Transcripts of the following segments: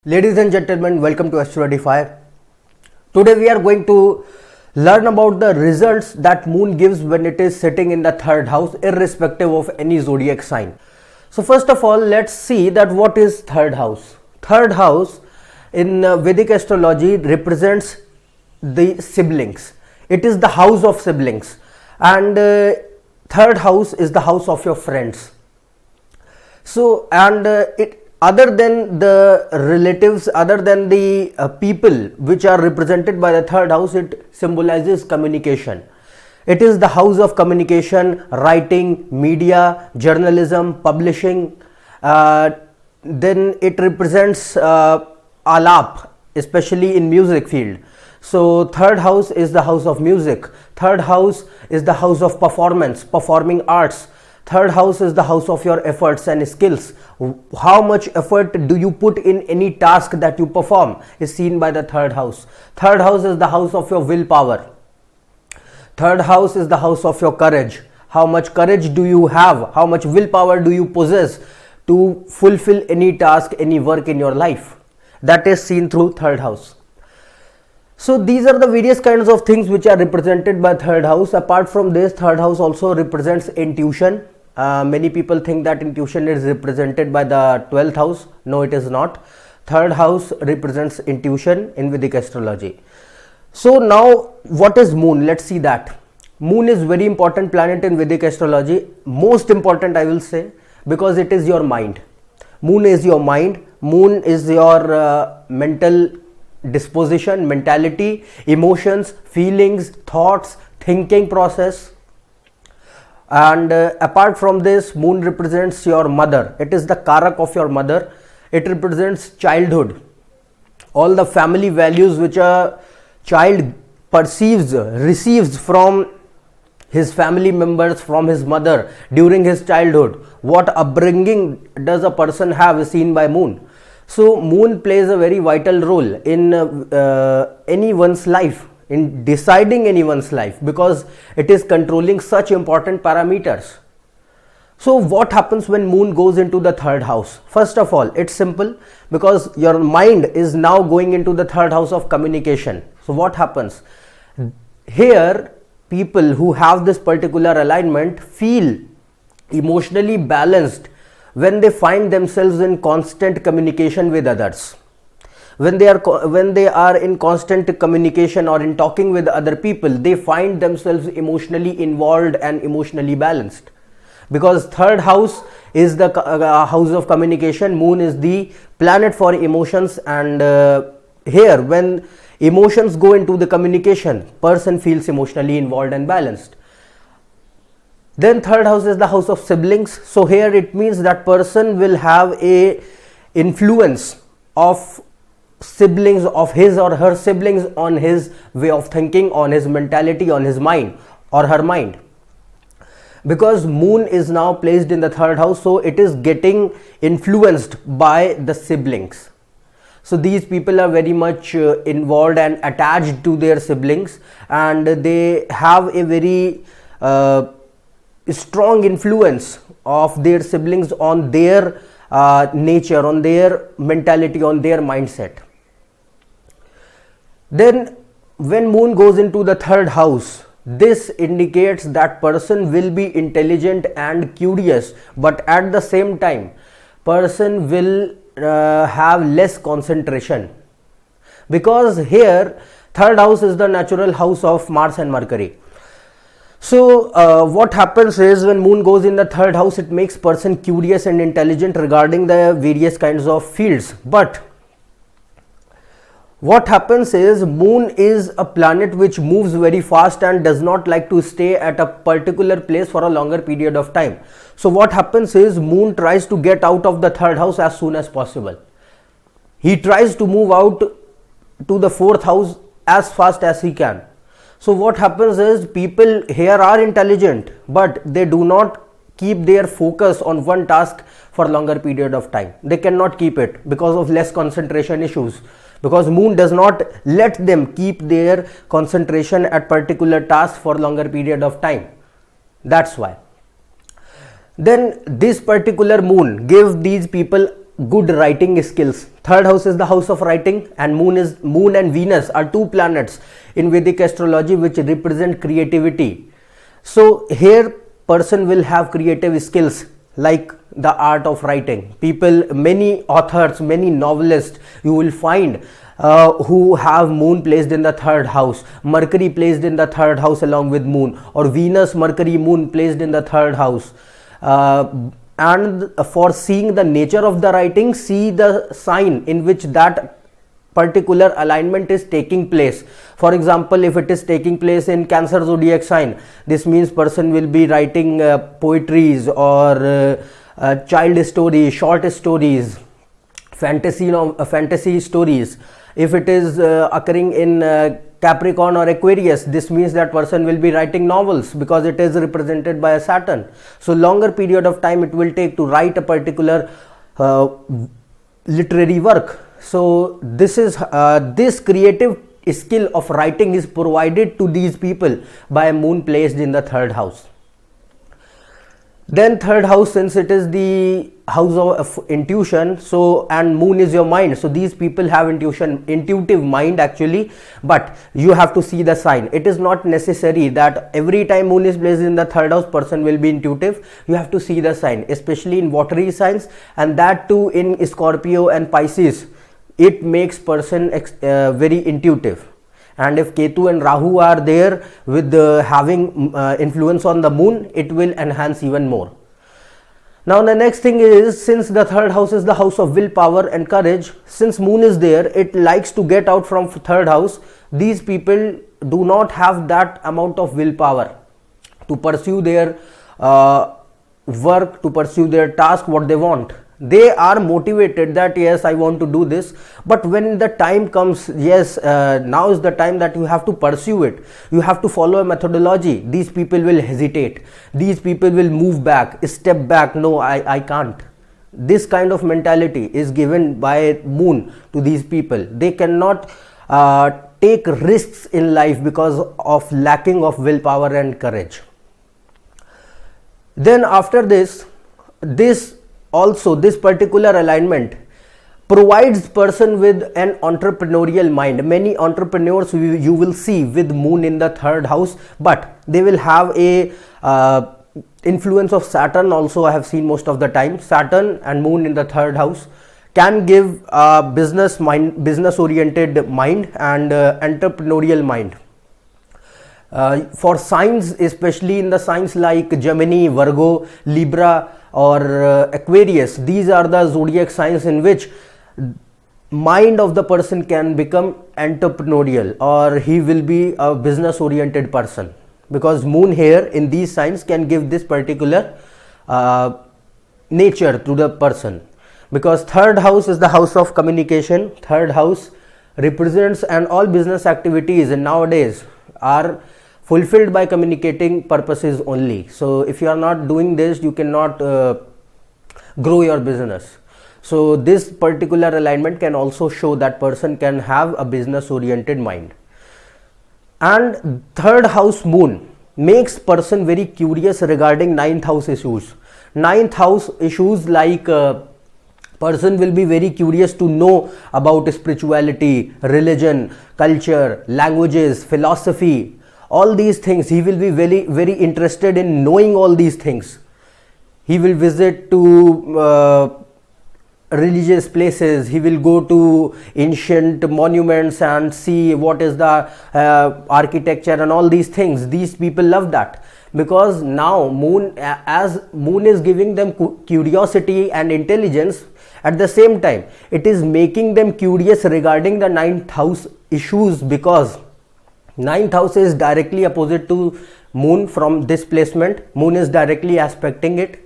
Ladies and gentlemen, welcome to AstroEdify. Today we are going to learn about the results that moon gives when it is sitting in the third house, irrespective of any zodiac sign. So first of all, let's see that what is third house. Third house in Vedic astrology represents the siblings. It is the house of siblings, and third house is the house of your friends. So it other than the relatives, other than the people which are represented by the third house, it symbolizes communication. It is the house of communication, writing, media, journalism, publishing. Then it represents alap, especially in music field. So third house is the house of music. Third house is the house of performance, performing arts. Third house is the house of your efforts and skills. How much effort do you put in any task that you perform is seen by the third house. Third house is the house of your willpower. Third house is the house of your courage. How much courage do you have? How much willpower do you possess to fulfill any task, any work in your life? That is seen through third house. So these are the various kinds of things which are represented by third house. Apart from this, third house also represents intuition. Many people think that intuition is represented by the 12th house. No, it is not. Third house represents intuition in Vedic astrology. So now what is moon? Let's see that. Moon is very important planet in Vedic astrology. Most important, I will say, because it is your mind. Moon is your mind. Moon is your mental disposition, mentality, emotions, feelings, thoughts, thinking process. And apart from this, moon represents your mother. It is the karak of your mother. It represents childhood, all the family values which a child receives from his family members, from his mother during his childhood. What upbringing does a person have is seen by moon. So moon plays a very vital role in anyone's life, in deciding anyone's life, because it is controlling such important parameters. So what happens when moon goes into the third house? First of all, it's simple, because your mind is now going into the third house of communication. So what happens? Here, people who have this particular alignment feel emotionally balanced when they find themselves in constant communication with others. When they are in constant communication or in talking with other people, they find themselves emotionally involved and emotionally balanced. Because third house is the house of communication, moon is the planet for emotions, and here when emotions go into the communication, person feels emotionally involved and balanced. Then third house is the house of siblings. So here it means that person will have a influence of siblings, of his or her siblings, on his way of thinking, on his mentality, on his mind or her mind. Because moon is now placed in the third house, so it is getting influenced by the siblings. So these people are very much involved and attached to their siblings, and they have a very strong influence of their siblings on their nature, on their mentality, on their mindset. Then when moon goes into the third house, this indicates that person will be intelligent and curious, but at the same time person will have less concentration, because here third house is the natural house of Mars and Mercury. So what happens is, when moon goes in the third house, it makes person curious and intelligent regarding the various kinds of fields. But what happens is, moon is a planet which moves very fast and does not like to stay at a particular place for a longer period of time. So what happens is, moon tries to get out of the third house as soon as possible. He tries to move out to the fourth house as fast as he can. So what happens is, people here are intelligent, but they do not keep their focus on one task for a longer period of time. They cannot keep it because of less concentration issues, because moon does not let them keep their concentration at particular task for longer period of time. That's why. Then this particular moon gives these people good writing skills. Third house is the house of writing, and moon and Venus are two planets in Vedic astrology which represent creativity. So here person will have creative skills like the art of writing. Many authors, many novelists you will find who have moon placed in the third house, Mercury placed in the third house along with moon, or Venus, Mercury, moon placed in the third house. And for seeing the nature of the writing, see the sign in which that particular alignment is taking place. For example, if it is taking place in Cancer zodiac sign, this means person will be writing poetries or child stories, short stories, fantasy stories. If it is occurring in Capricorn or Aquarius, this means that person will be writing novels because it is represented by a Saturn. So longer period of time it will take to write a particular literary work. So this creative skill of writing is provided to these people by a moon placed in the third house. Then third house, since it is the house of intuition, so, and moon is your mind, so these people have intuitive mind actually, but you have to see the sign. It is not necessary that every time moon is placed in the third house person will be intuitive. You have to see the sign, especially in watery signs, and that too in Scorpio and Pisces. It makes person very intuitive. And if Ketu and Rahu are there with having influence on the moon, it will enhance even more. Now the next thing is, since the third house is the house of willpower and courage, since moon is there, it likes to get out from third house. These people do not have that amount of willpower to pursue their work, to pursue their task, what they want. They are motivated that yes, I want to do this, but when the time comes, yes, now is the time that you have to pursue it, you have to follow a methodology, these people will hesitate, these people will move back, step back, no, I can't. This kind of mentality is given by moon to these people. They cannot take risks in life because of lacking of willpower and courage. Then after this particular alignment provides person with an entrepreneurial mind. Many entrepreneurs you will see with moon in the third house, but they will have a influence of Saturn also. I have seen most of the time Saturn and moon in the third house can give business oriented mind and entrepreneurial mind. For signs, especially in the signs like Gemini, Virgo, Libra or Aquarius, these are the zodiac signs in which mind of the person can become entrepreneurial, or he will be a business oriented person, because moon here in these signs can give this particular nature to the person. Because third house is the house of communication, third house represents, and all business activities nowadays are fulfilled by communicating purposes only. So if you are not doing this, you cannot grow your business. So this particular alignment can also show that person can have a business oriented mind. And third house moon makes person very curious regarding ninth house issues. Ninth house issues like person will be very curious to know about spirituality, religion, culture, languages, philosophy, all these things. He will be very interested in knowing all these things. He will visit to religious places, he will go to ancient monuments and see what is the architecture and all these things. These people love that, because now as moon is giving them curiosity and intelligence, at the same time it is making them curious regarding the ninth house issues, because ninth house is directly opposite to moon. From this placement, moon is directly aspecting it,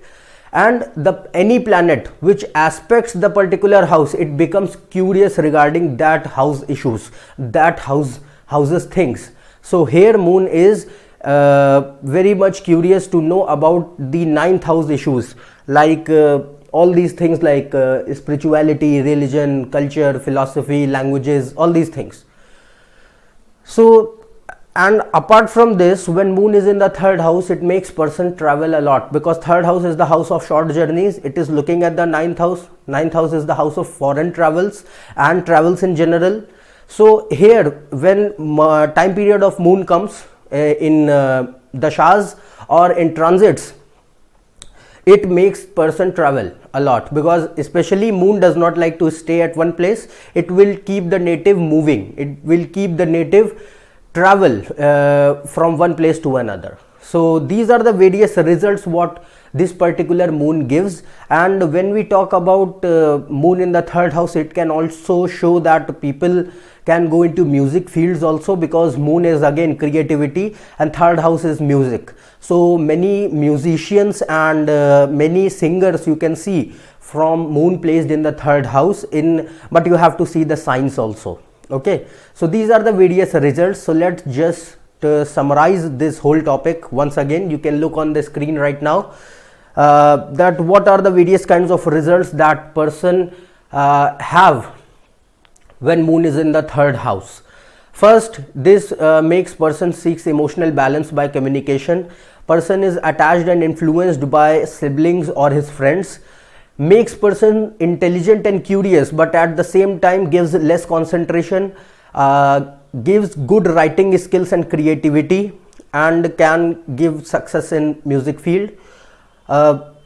and any planet which aspects the particular house, it becomes curious regarding that house issues, that houses things. So here moon is very much curious to know about the ninth house issues, like all these things like spirituality, religion, culture, philosophy, languages, all these things. So And apart from this, when moon is in the third house, it makes person travel a lot, because third house is the house of short journeys. It is looking at the ninth house. Ninth house is the house of foreign travels and travels in general. So here, when time period of moon comes in dashas or in transits, it makes person travel a lot, because especially moon does not like to stay at one place. It will keep the native moving. It will keep the native travel from one place to another. So these are the various results what this particular moon gives. And when we talk about moon in the third house, it can also show that people can go into music fields also, because moon is again creativity and third house is music. So many musicians and many singers you can see from moon placed in the third house, but you have to see the signs also. Okay, so these are the various results. So let's just summarize this whole topic once again. You can look on the screen right now that what are the various kinds of results that person have when moon is in the third house. First, this makes person seeks emotional balance by communication. Person is attached and influenced by siblings or his friends. Makes person intelligent and curious, but at the same time gives less concentration, gives good writing skills and creativity, and can give success in music field.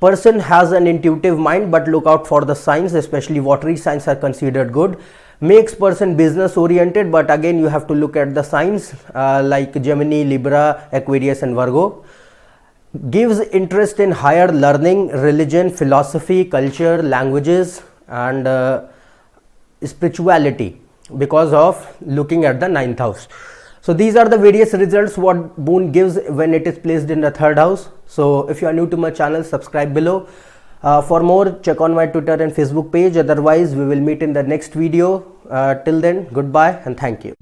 Person has an intuitive mind, but look out for the signs, especially watery signs are considered good. Makes person business oriented, but again you have to look at the signs like Gemini, Libra, Aquarius and Virgo. Gives interest in higher learning, religion, philosophy, culture, languages and spirituality, because of looking at the ninth house. So these are the various results what moon gives when it is placed in the third house. So if you are new to my channel, subscribe below. For more, check on my Twitter and Facebook page. Otherwise, we will meet in the next video. Till then, goodbye and thank you.